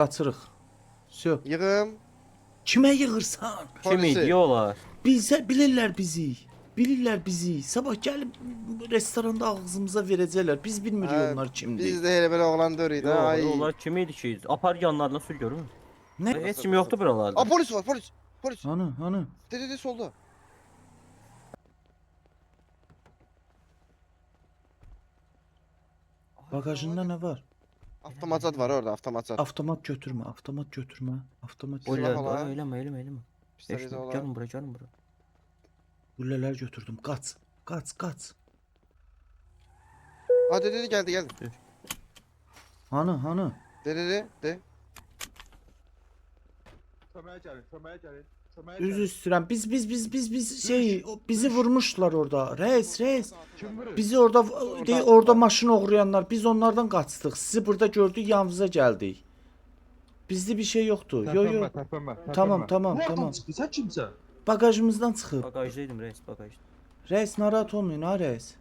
Qaçırıq. Sö. Yığım. Kimə yığırsan? Kim Polisi. idi olar? Bilirlər bizi. Bilirlər bizi. Sabah gəlib restoranda ağzımıza verəcəklər. Biz bilmirik Hə, onlar kimdir. Biz de hele böyle oğlan dörüydü. Yox, Ay. onlar kim idi ki? Apar yanlarına sür görür. Nə? Heç kim yoxdur buralarda. Aa, polis var, polis. Polis. Hanı? De solda. Bagajında nə var? Avtomatat var orada, avtomatat. Avtomat götürmə, avtomat götürmə. Avtomat Oy, götürmə. Silah Oyla, ala. eləmə. Pistolet olan. Gəlin bura, gəlin bura. Güllələr götürdüm. Qaç. Aa, de geldi. Hanı? De. Köməyə gəlin. Üzr istəyirəm. Biz bizi vurmuşdular orada. Reis. Kim vurur? Bizi orada maşın oğrayanlar. Biz onlardan qaçdıq. Sizi burada gördük, yanınıza gəldik. Bizdə bir şey yoxdur. Yo. Tərpənmə. Tamam. Oradan çıxdı, sən kimsən? Bagajımızdan çıxıb. Bagajdaydım reis, bagajda. Reis narahat olmayın ha reis.